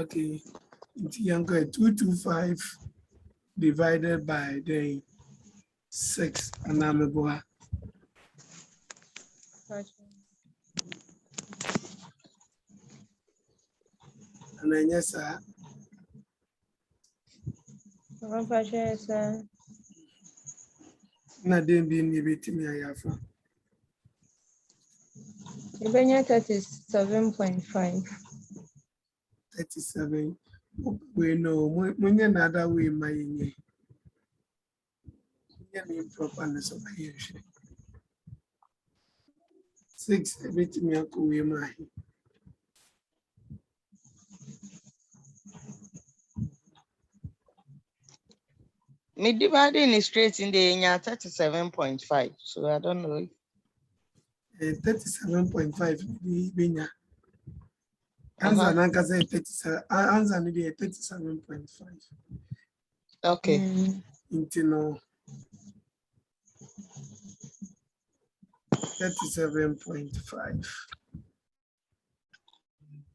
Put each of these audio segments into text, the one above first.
Okay. Younger 225 divided by the 6 and I'm a and then yes, sir. Na dem be ni betimi ayafa. 37.5. 37. We know when another way my improperness of here. 6 betimi akuwe my. Me dividing is straight in the 37.5. So I don't know. 37.5 binya. Answer nanka say 37. Answer ni 37.5. Okay. Into no 37.5.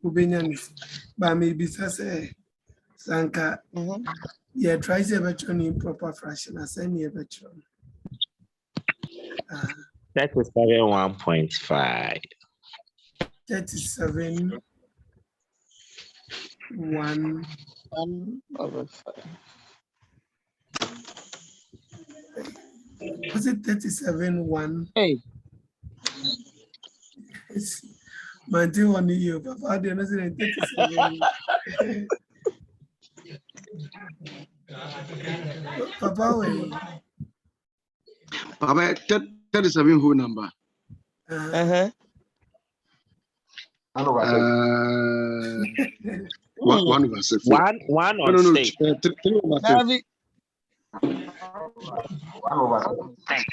Ubinyanis. But maybe say Sanka. Yeah, try to have in proper fraction. I send me a better. 37.1.5. 37 1 over 5. Was it 37 1? Hey. Manti one year, Papa. I didn't say 37. Papa, wait. Papa, 37 whole number. One over 6. One on No, 6. 3 over 6. 1 over 6.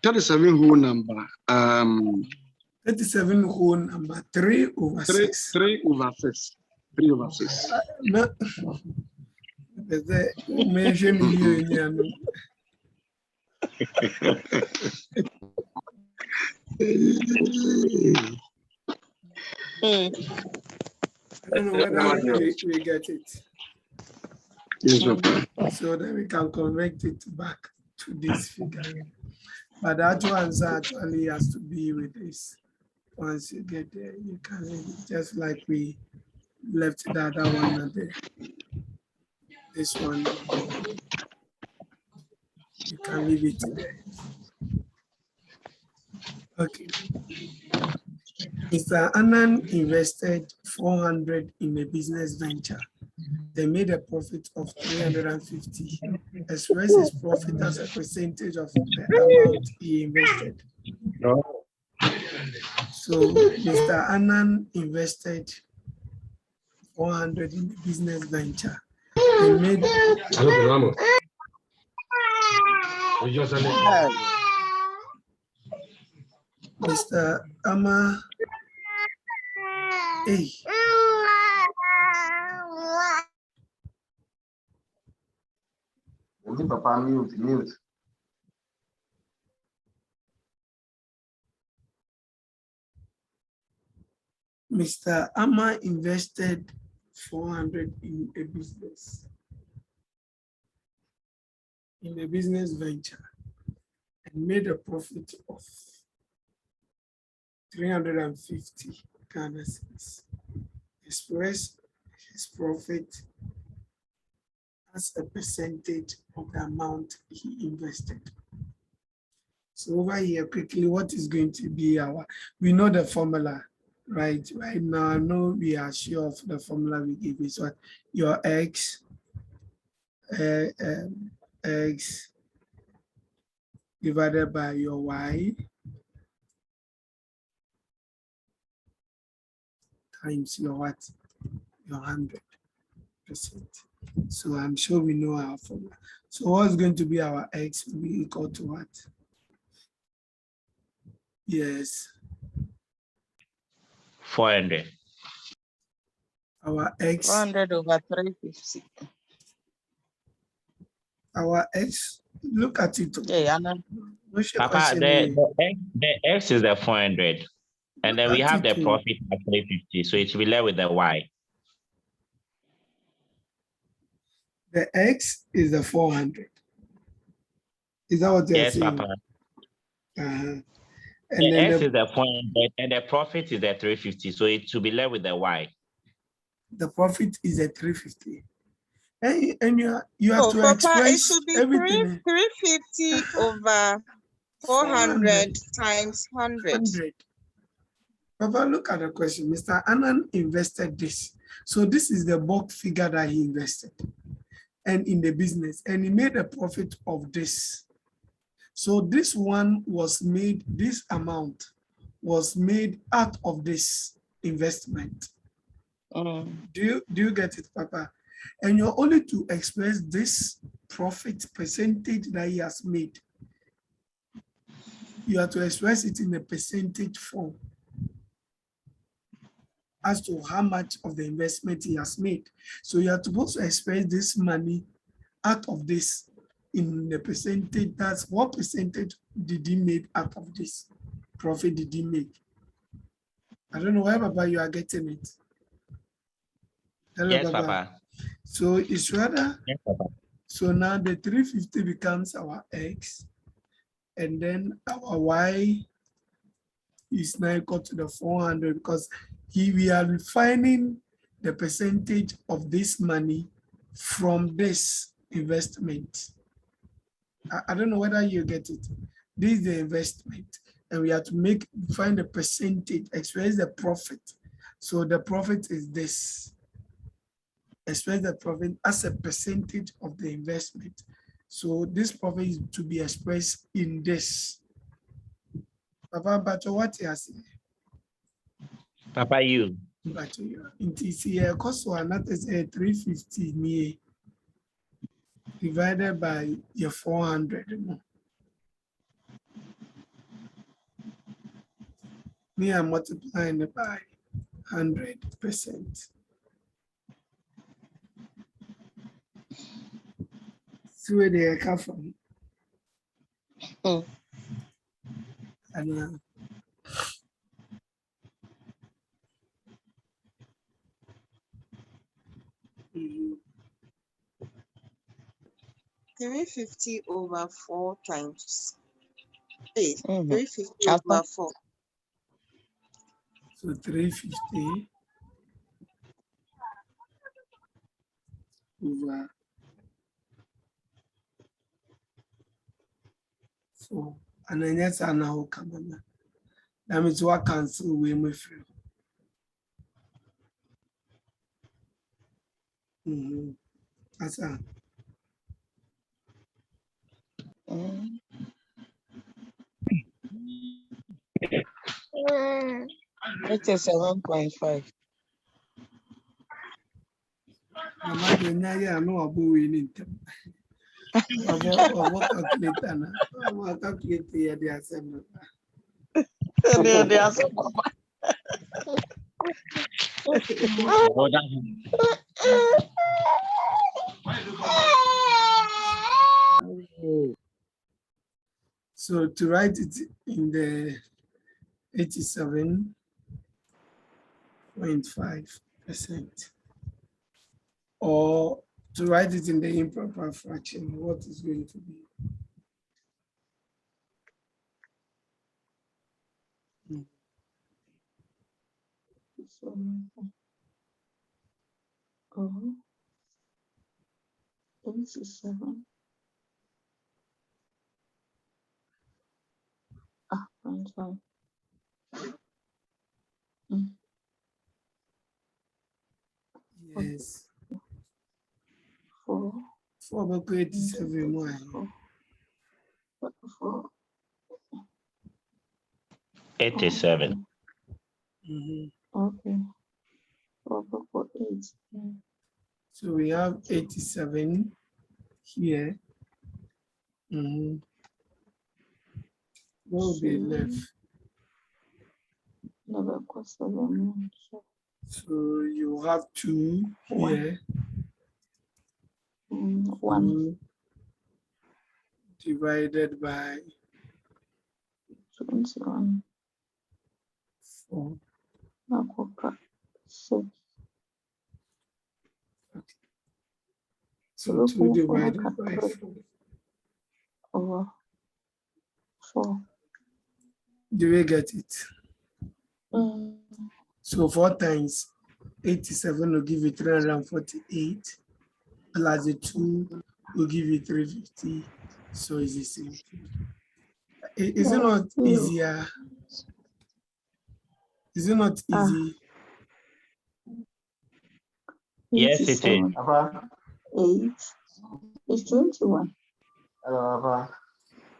37 whole number. 37 whole number 3 over 6. 3 over 6. 3 over 6. No. Mention you in your I don't know whether we get it. Yes, so that we can convert it back to this figure. But that answer actually has to be with this. Once you get there, you can leave it just like we left the other one there. This one, you can leave it there. Okay. Mr. Annan invested 400 in a business venture. They made a profit of 350. Express his profit as a percentage of the amount he invested. So Mr. Annan invested 400 in a business venture. They made Mr. Ama. Hey. Papa, mute. Mr. Ama invested 400 in a business venture and made a profit of 350 Ghana cedis. Express his profit as a percentage of the amount he invested. So over here, quickly, what is going to be we know the formula, right? Right now, I know we are sure of the formula we give is what your X divided by your Y times your what? Your 100%. So I'm sure we know our formula. So what's going to be our X will be equal to what? Yes. 400. Our X. 400 over 350. Our X, look at it. Yeah, Papa, the X is the 400 And then we have the 32. profit at 350. So it will be left with the Y. The X is the 400. Is that what you're Yes, saying? Papa. And The then X is the 400 and the profit is the 350. So it will be left with the Y. the profit is at 350. And you have Oh, to Papa, it express should be everything. 350 over 400 times 100. 100. Papa, look at the question. Mr. Annan invested this. So this is the bulk figure that he invested and in the business, and he made a profit of this. So this one was made, this amount was made out of this investment. Do you get it, Papa? And you're only to express this profit percentage that he has made. You have to express it in a percentage form as to how much of the investment he has made. So you are supposed to express this money out of this in the percentage. That's what percentage did he make out of this profit did he make? I don't know where, Papa, you are getting it. Hello, Yes, Papa. Papa. So it's rather, Yes, Papa. so now the 350 becomes our X, and then our Y is now equal to the 400 because we are refining the percentage of this money from this investment. I don't know whether you get it. This is the investment, and we have to find the percentage, express the profit. So the profit is this. Express the profit as a percentage of the investment. So this profit is to be expressed in this. Papa, but what you are saying? Papa, you. But it is here, cost one that is a 350 near divided by your 400. Me, I'm multiplying it by 100%. See where they come from. And 350 over 4 times 8. Mm-hmm. 350 over 4. So 350 over 4. And then that's an hour come. That means what cancel we may feel. That's a 87.5. Mama, the Naya, no, I'll be winning them. What calculator now? What calculator the assembly? So to write it in the 87.5%, or to write it in the improper fraction, what is going to be? Oh, 87. I'm sorry. Yes. 4. 487 more. 87. Okay. 4.8. So we have 87 here. What will be left? So you have 2 here. 1 divided by 21. 4. Nakupa 6. So 2 divided by 4. Over 4. Do we get it? Mm. So 4 times 87 will give you 348, plus the 2 will give you 350. So it's the same thing. Is it not easier? Is it not easy? Yes, it is. 87. 8 is 21.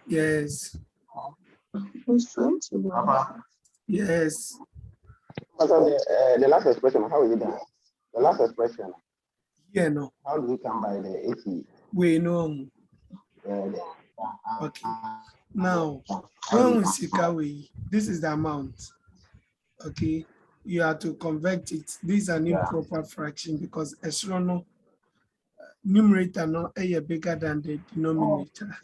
Yes. It's 21. Yes. The last expression, how is it done? The last expression, Yeah, no. how do we come by the 80? We know. Okay. Now, when we seek away, this is the amount. Okay. You have to convert it. This is an improper fraction because epsilon numerator no bigger than the denominator.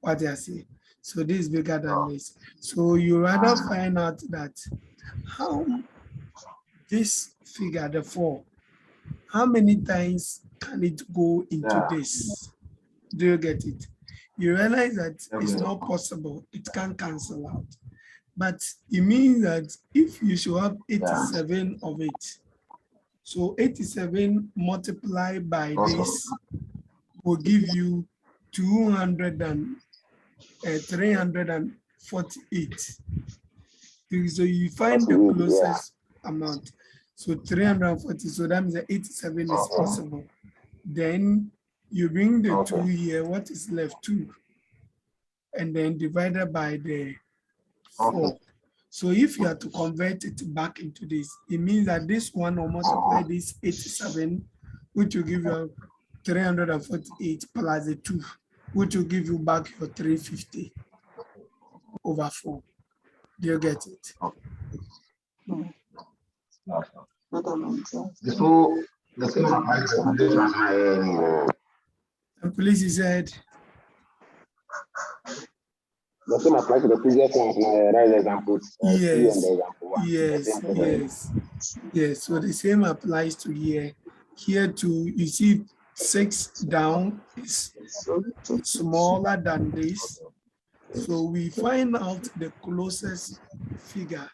What they say. So this is bigger than this. So you rather find out that how this figure, the 4, how many times can it go into this? Do you get it? You realize that it's not possible. It can cancel out. But it means that if you should have 87 of it, so 87 multiplied by this will give you 348. So you find the closest amount. So 340, so that means that 87 is possible. Then you bring the 2 here, what is left? 2. And then divided by the 4. So if you have to convert it back into this, it means that this one will multiply this 87, which will give you 348 plus the 2, which will give you back your 350 over 4. Do you get it? And police, he said, The same applies to the previous one, right example. Yes, yes. So the same applies to here. Here too, you see 6 down is smaller than this. So we find out the closest figure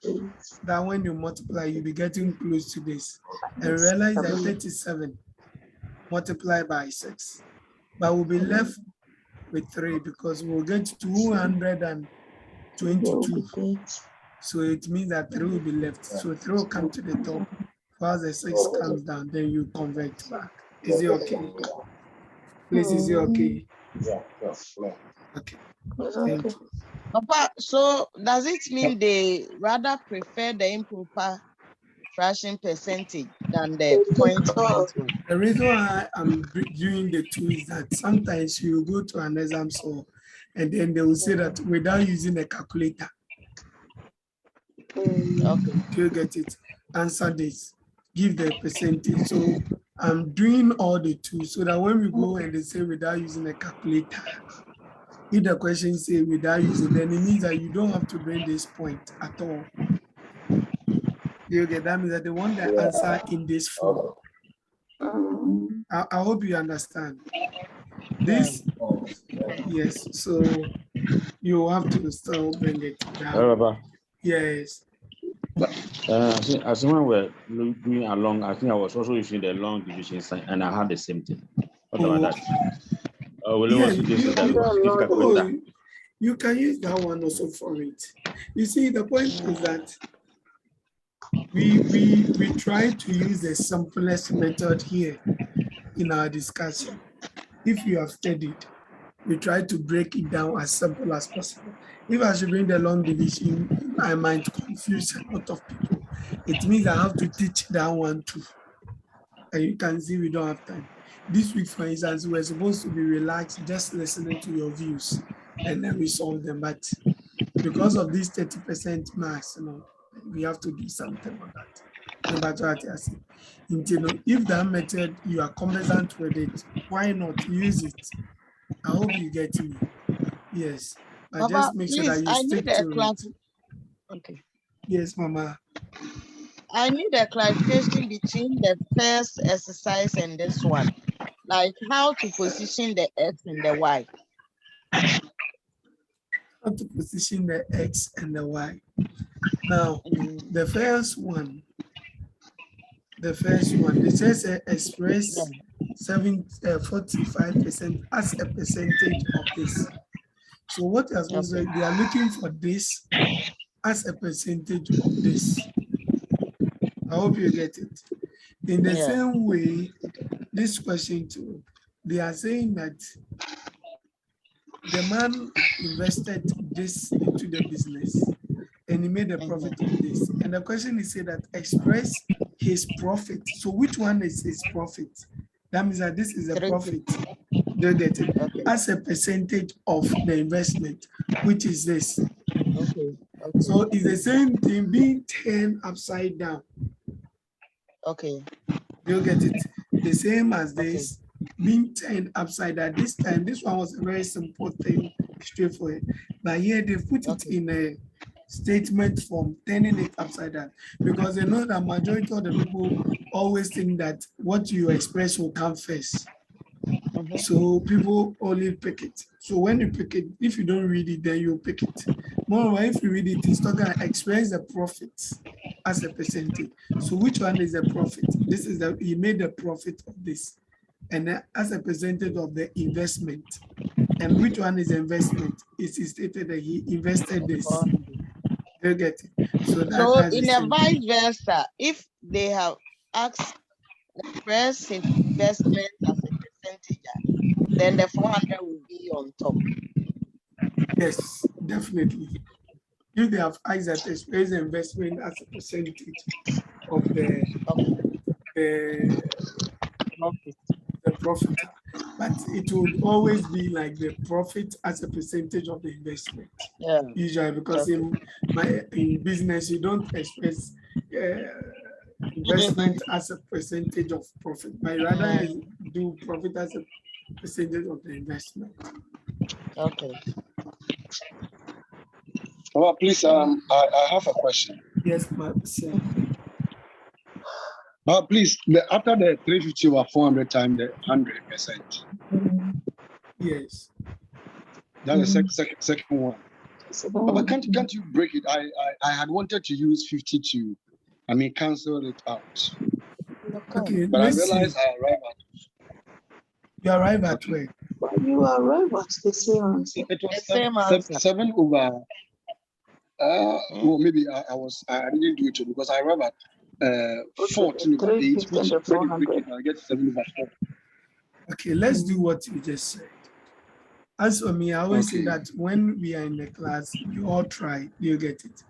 that when you multiply, you'll be getting close to this. And realize that 37 multiplied by 6. But we'll be left with 3 because we'll get 222. So it means that 3 will be left. So 3 will come to the top. While the 6 comes down, then you convert back. Is it okay? Please, is it okay? Yeah. Okay. Okay. Papa, so does it mean they rather prefer the improper fraction percentage than the 0.1? The reason why I'm doing the 2 is that sometimes you go to an exam so and then they will say that without using a calculator. Okay. Do you get it? Answer this. Give the percentage. So I'm doing all the 2 so that when we go and they say without using a calculator, if the question say without using, then it means that you don't have to bring this point at all. You get that means that they want the answer in this form. I hope you understand. This, yes, so you have to still bring it down. Yes. As when we're going along, I think I was also using the long division sign and I had the same thing. What about that? You can use that one also for it. You see, the point is that we try to use the simplest method here in our discussion. If you have studied, we try to break it down as simple as possible. If I should bring the long division, I might confuse a lot of people. It means I have to teach that one too. And you can see we don't have time. This week, for instance, we're supposed to be relaxed, just listening to your views, and then we solve them. But because of this 30% max, we have to do something on that. No matter what I say. If that method you are conversant with it, why not use it? I hope you get me. Yes. But Papa, just make please, sure that you stick to it. Okay. Yes, Mama. I need a clarification between the first exercise and this one. Like how to position the X and the Y. How to position the X and the Y. Now, the first one, it says express 45% as a percentage of this. So what are supposed to, they are looking for this as a percentage of this. I hope you get it. In the same way, this question too, they are saying that the man invested this into the business and he made a profit of this. And the question is say that express his profit. So which one is his profit? That means that this is a profit. Don't get it? As a percentage of the investment, which is this. So it's the same thing being turned upside down. Okay. You get it? The same as this being turned upside down. This time, this one was a very simple thing, straightforward. But here they put it in a statement form, turning it upside down, because they know that majority of the people always think that what you express will come first. So people only pick it. So when you pick it, if you don't read it, then you pick it. Moreover, if you read it, it's not going to express the profits as a percentage. So which one is the profit? This is the, he made the profit of this. And then as a percentage of the investment. And which one is investment? It is stated that he invested this. You get it? So in a vice versa, if they have asked express his investment as a percentage, then the 400 will be on top. Yes, definitely. If they have asked that express the investment as a percentage of the profit, but it would always be like the profit as a percentage of the investment. Usually, because in business you don't express investment as a percentage of profit, but rather do profit as a percentage of the investment. Okay. Oh, please, I have a question. Yes, ma'am. Please, after the 350 or 400 times the 100%. Yes. That's the second one. But can't you break it? I had wanted to use 52. Cancel it out. Okay, but I realized I arrived at. You arrive at where? But you arrive at the same answer. It was 7 over. Well, maybe I didn't do it because I arrived at 14 over 8, which when you break it, I get 7 over 4. Okay, let's do what you just said. As for me, I always say that when we are in the class, you all try, you get it.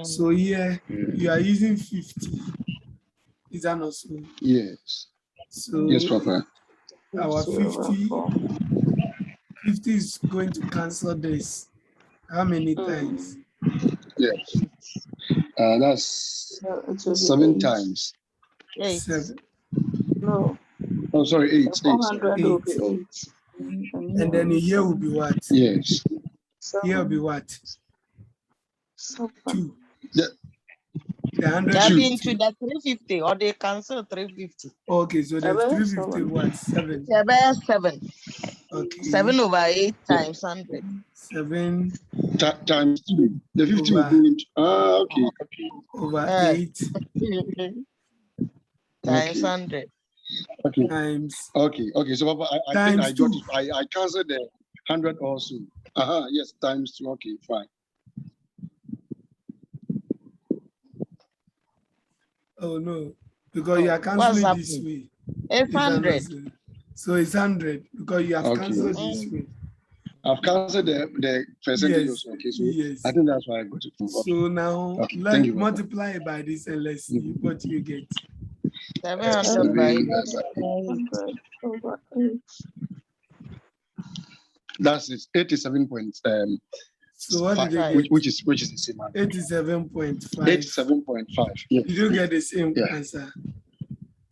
So here, you are using 50. Is that not so? Yes. So yes, Papa. Our 50 is going to cancel this. How many times? Yes. That's 7 times. 7. No. Oh, sorry, 8. 400 will be 8. And then here will be what? Yes. Here will be what? 2. The 100 that means to the 350 or they cancel 350. Okay, so that's 350 what? 7. 7. Okay. 7 over 8 times 100. 7 times 2. The 50 will go into okay. Over 8 times 100. Okay. Times. Okay. So Papa, I think I got it. I cancelled the 100 also. Yes, times 2. Okay, fine. Oh no, because you are canceling this way. It's 100. So it's 100 because you have cancelled this way. I've cancelled the percentage also. Okay, so I think that's why I got it. So now let's multiply by this and let's see what you get. 700 by 100 over 8. That's it. 87 points. So what did you get? Which is the same answer. 87.5. 87.5. Yes. Did you get the same answer?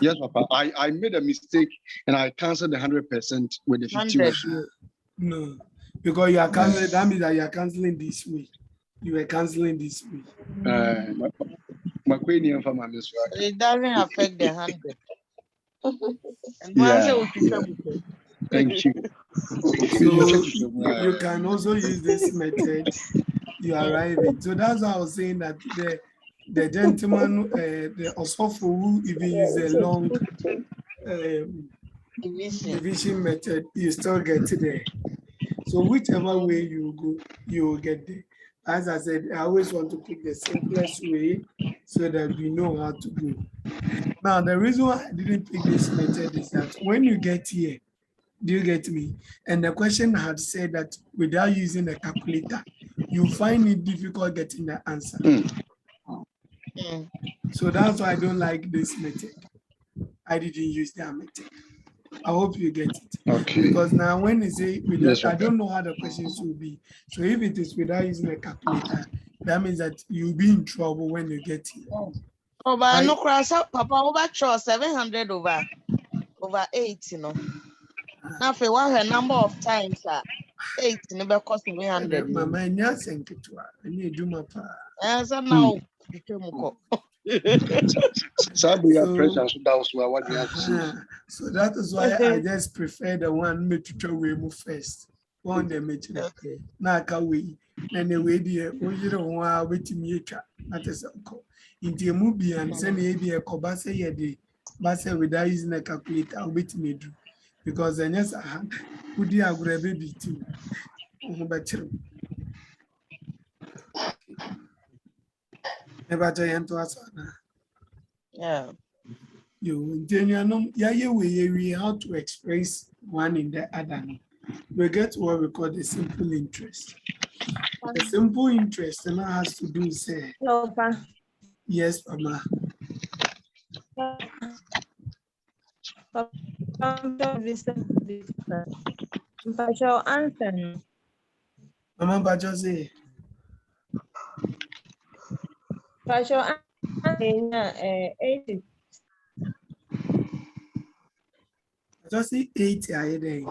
Yes, Papa. I made a mistake and I cancelled the 100% with the 50. No, because you are canceling. That means that you are canceling this way. You were canceling this week. My queen and for my miss. It doesn't affect the 100. And Yeah. Thank you. So you can also use this method. You arrive it. So that's why I was saying that the gentleman, the Osofo who even use a long division method, you still get there. So whichever way you go, you will get there. As I said, I always want to pick the simplest way so that we know how to go. Now, the reason why I didn't pick this method is that when you get here, do you get me? And the question had said that without using a calculator, you find it difficult getting the answer. So that's why I don't like this method. I didn't use that method. I hope you get it. Okay. Because now when they say without, I don't know how the questions will be. So if it is without using a calculator, that means that you'll be in trouble when you get here. Oh, but no cross up, Papa, over 700 over 8, you know. Now, if you want a number of times, 8 never cost 700. Mama, and yes, and you do my part. As a now, So that is why I just prefer the one made to remove first. One the meeting. Now can we and the way the waiting me that is in the movie and send a cobasa yedi basa without using a calculator I'll wait me do because then yes I had would you have a baby too. Never giant to us. Yeah. You we how to express one in the other. We get what we call the simple interest. The simple interest and has to do say yes, Mama. Mama Bajo say. Just say 80 a day.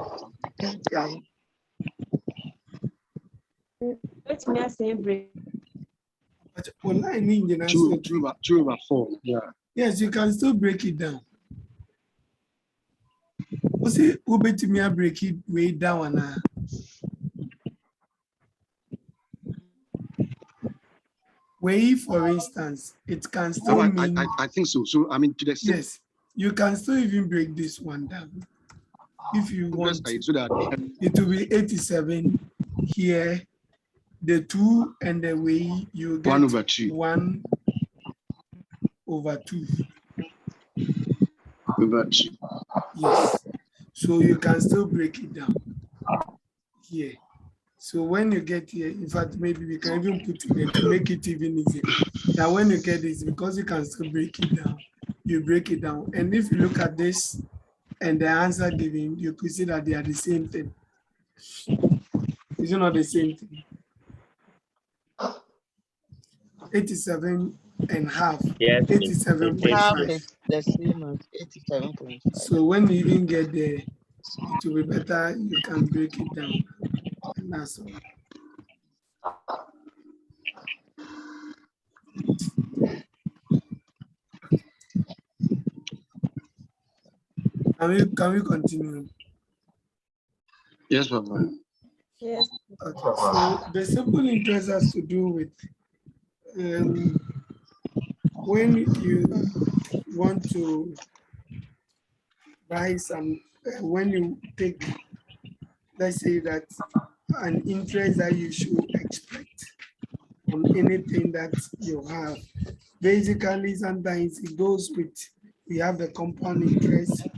Let me say break. But online in 2/4. Yeah. Yes, you can still break it down. You see, who bet me break it way down now. Way, for instance, it can still mean. I think so. So I mean, to the yes, you can still even break this one down if you want. So that it will be 87 here. The 2 and the way you get 1/2. 1/2. Over 2. Yes. So you can still break it down here. So when you get here, in fact, maybe we can even put it there to make it even easier. Now when you get this, because you can still break it down, you break it down. And if you look at this and the answer given, you could see that they are the same thing. Is it not the same thing? 87.5. Yes. 87.5. Is the same as 87.5. So when you even get there, it will be better. You can break it down. And that's all. Can we continue? Yes, Papa. Yes. Okay. So the simple interest has to do with when you want to buy some, when you take, let's say that an interest that you should expect on anything that you have. Basically, sometimes it goes with, we have the compound interest,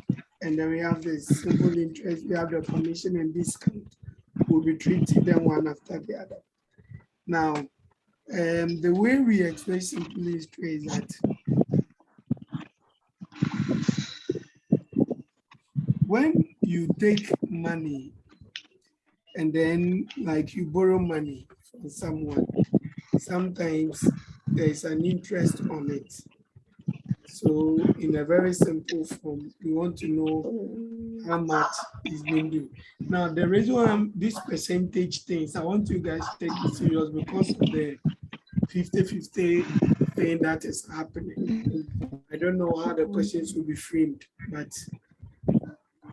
and then we have the simple interest, we have the commission and discount. We'll be treating them one after the other. Now, the way we express simple interest is that when you take money and then like you borrow money from someone, sometimes there's an interest on it. So in a very simple form, we want to know how much is being due. Now, the reason why these percentage things, I want you guys to take it serious because of the 50-50 thing that is happening. I don't know how the questions will be framed, but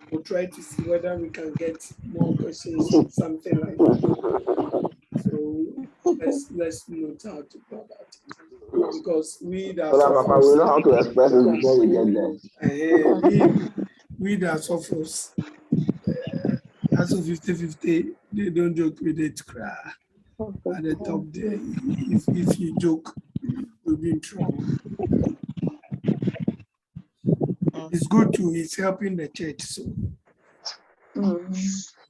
we'll try to see whether we can get more questions, something like that. So let's note how to do that. Because we that So that Papa, we know how to express it before we get there. we that suffers as of 50-50, they don't joke with it cry at the top there. If you joke, you'll be in trouble. It's good too, it's helping the church. So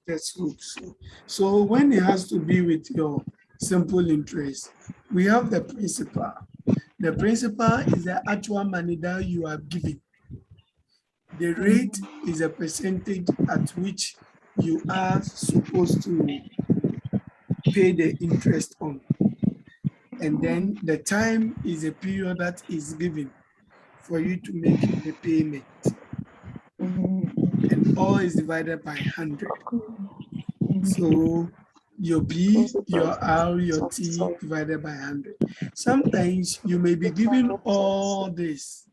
let's hope so. So when it has to be with your simple interest, we have the principal. The principal is the actual money that you are giving. The rate is a percentage at which you are supposed to pay the interest on. And then the time is a period that is given for you to make the payment. And all is divided by 100. So your P, your R, your T divided by 100. Sometimes you may be given all this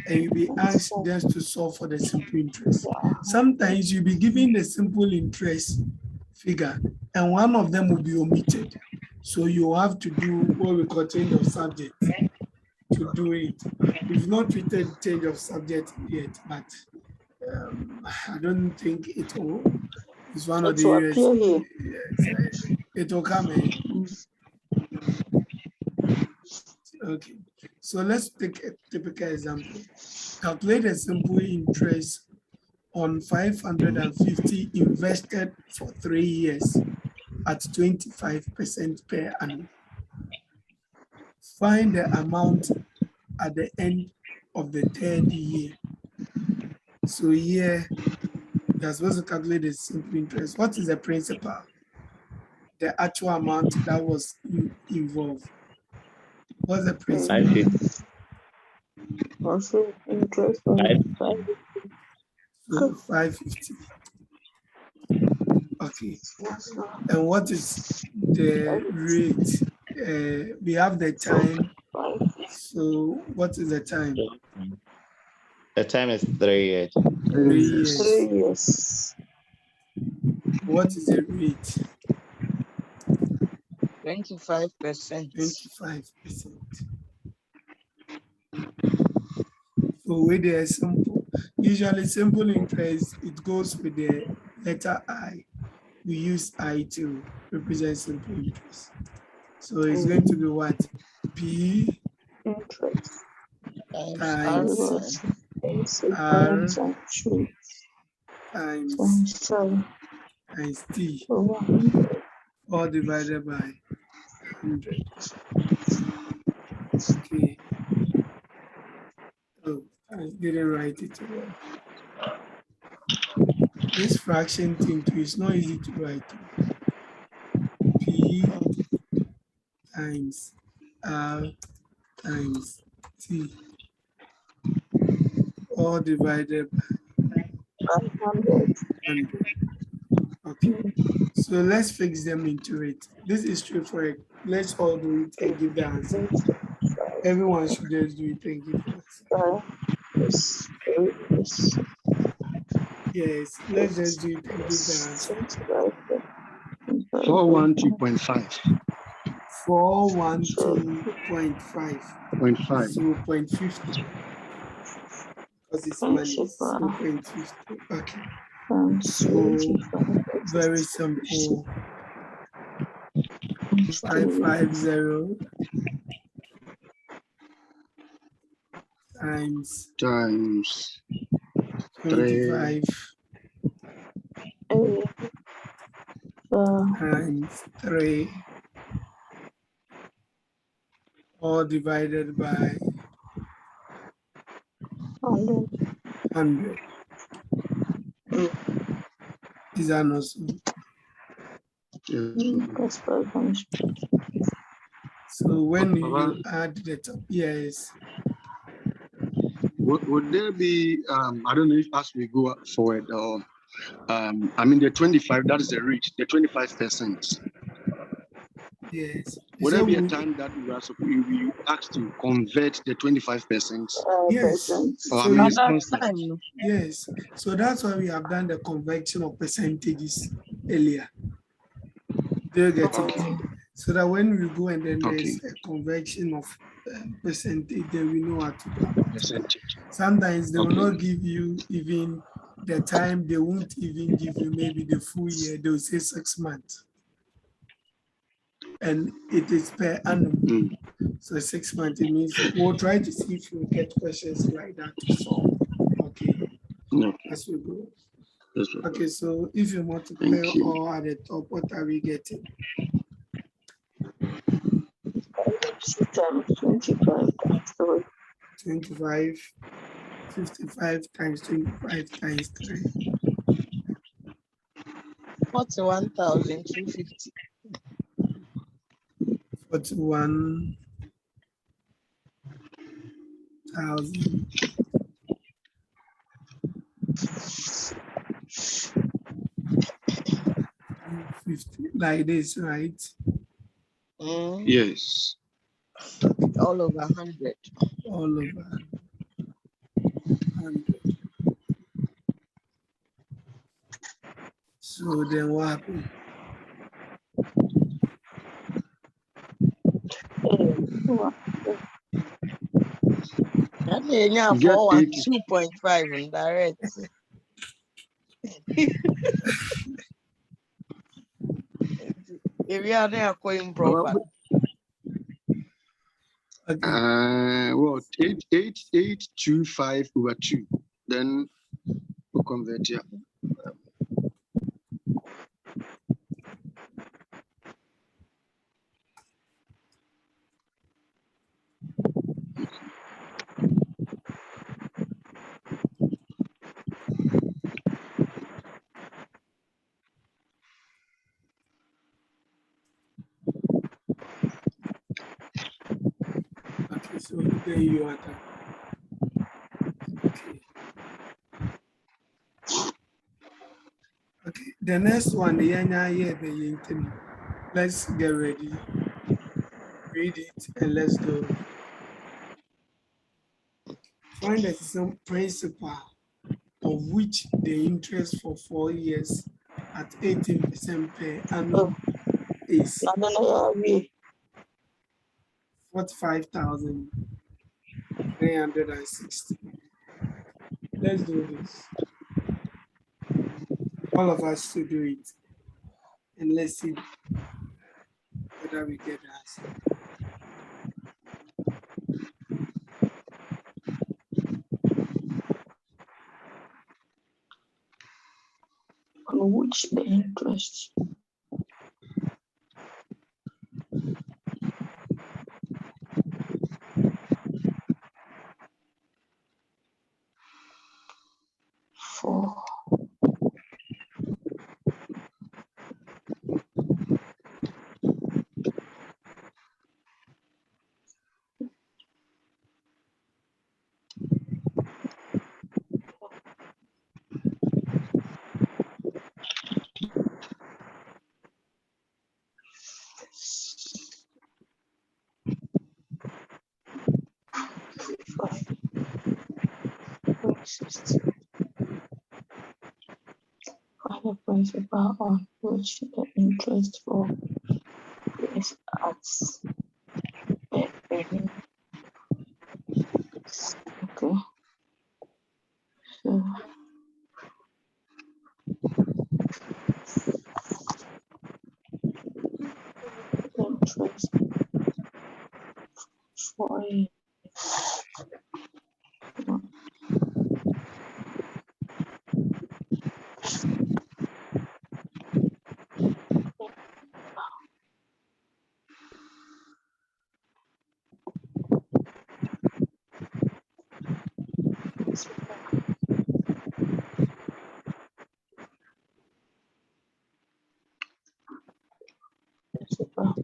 and you'll be asked just to solve for the simple interest. Sometimes you'll be given the simple interest figure and one of them will be omitted. So you have to do what we call change of subject to do it. We've not treated change of subject yet, but I don't think it will. It's one of the areas. Yes, it will come in. Okay, so let's take a typical example. Calculate a simple interest on 550 invested for 3 years at 25% per annum. Find the amount at the end of the 3rd year. So here, you're supposed to calculate the simple interest. What is the principal? The actual amount that was involved. What's the principal? 550. Also interest on 550. Okay. And what is the rate? We have the time. So what is the time? The time is 3 years. 3 years. 3 years. What is the rate? 25%. 25%. So with the simple, usually simple interest, it goes with the letter I. We use I to represent simple interest. So it's going to be what? P Interest. times R times T, all divided by 100. Okay. Oh, I didn't write it well. This fraction thing too is not easy to write. P times R times T, all divided by 100. Okay, so let's fix them into it. This is straightforward. Let's all do it and give the answer. Everyone should just do it and give the answer. Yes, let's just do it and give the answer. 412.5. 412.5. 0.5. 0.50. Because it's money. 0.50. Okay. So very simple. 550 times 25 times 3, all divided by 100. These are not so. So when you add the top, yes. Would there be, I don't know if as we go forward, or, I mean, the 25, that is the rate, the 25%. Yes. Would So there be a time that we asked to convert the 25%? yes. Or I So mean, At it's that constant. time, no. yes. So that's why we have done the conversion of percentages earlier. Do you get it? Okay. So that when we go and then there's Okay. a conversion of percentage, then we know what to do about it. Percentage. Sometimes they will Okay. not give you even the time, they won't even give you maybe the full year, they'll say 6 months. And it is per annum. Mm. So 6 months, it means we'll try to see if we get questions like that to solve. Okay, No. as we go. That's right. Okay, so if you multiply Thank you. all at the top, what are we getting? 25 times 3. 25, 55 times 25 times 3. 41,250. 41,050, like this, right? Yes. All over 100. All over 100. So then what happened? And then you have Get 412.5 in direct. If you are there going proper. Okay. Well, 8,825 over 2. Then we'll convert, yeah. Okay, so there you are. Okay. Okay, the next one, let's get ready. Read it and let's go. Find the sum principal of which the interest for 4 years at 18% per annum is 45,360. Let's do this. All of us should do it. And let's see whether we get the answer. On which the interest for find the principal on which the interest for is at okay. So interest for principal.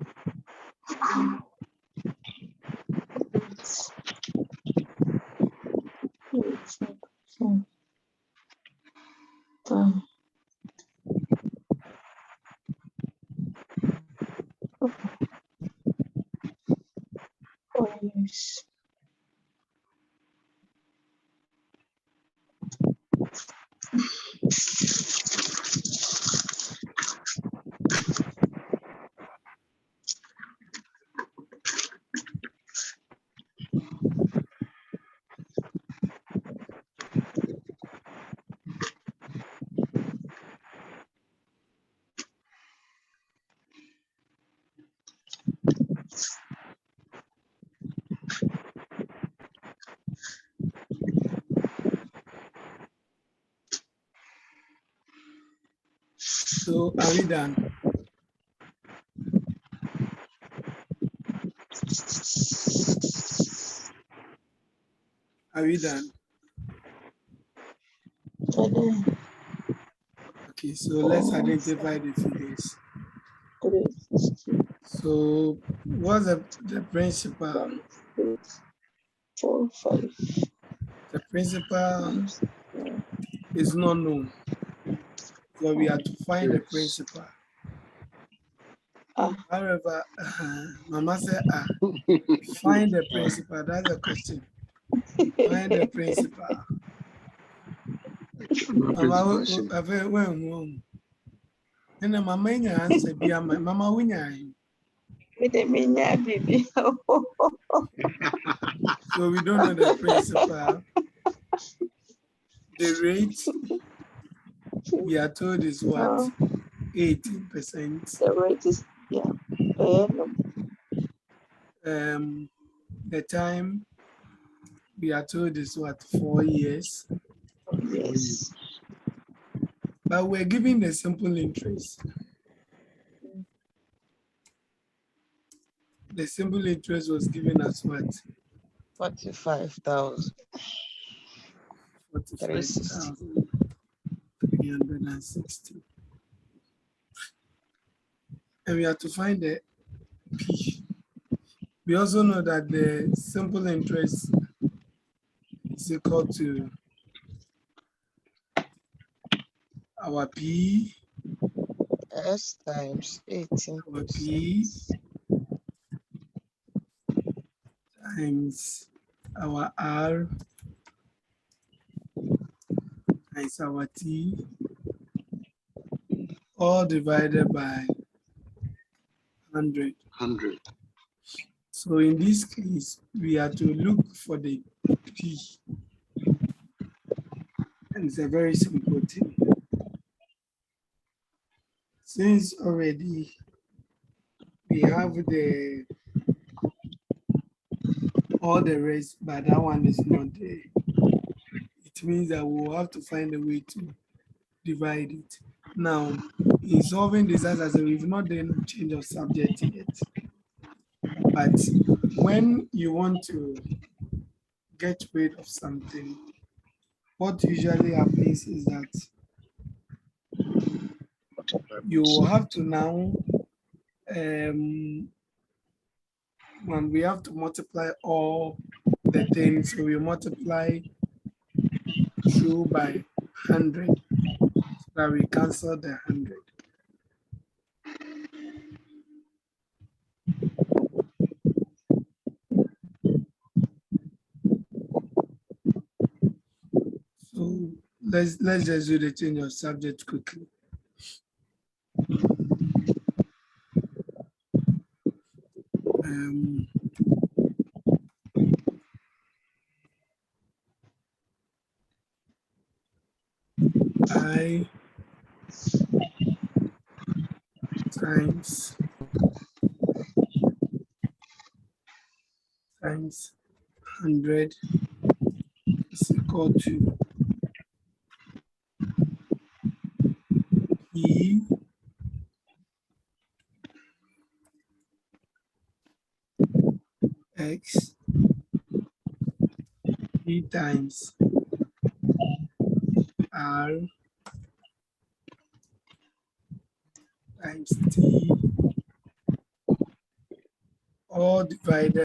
4 years. So are we done? Are we done? Okay, so let's identify the figures. 360. So what's the principal? 4, 5. The principal is not known. So we have to find the principal. However, Mama said, find the principal. That's the question. Find the principal. Mama, when and then Mama answer be Mama win. Baby. So we don't know the principal. The rate we are told is what? 18%. The rate is, The time we are told is what? 4 years. yes. But we're giving the simple interest. The simple interest was given us what? 45,000. 45,360. And we have to find the P. We also know that the simple interest is equal to our P. S times 18%. Our P times our R times our T, all divided by 100. 100. So in this case, we have to look for the P. And it's a very simple thing. Since already we have all the rest, but that one is not there. It means that we'll have to find a way to divide it. Now, in solving this answer, we've not done change of subject yet. But when you want to get rid of something, what usually happens is that you will have to now, when we have to multiply all the things, so we multiply through by 100, so that we cancel the 100. So let's just do the change of subject quickly. I times 100 is equal to P X P times R times T, all divided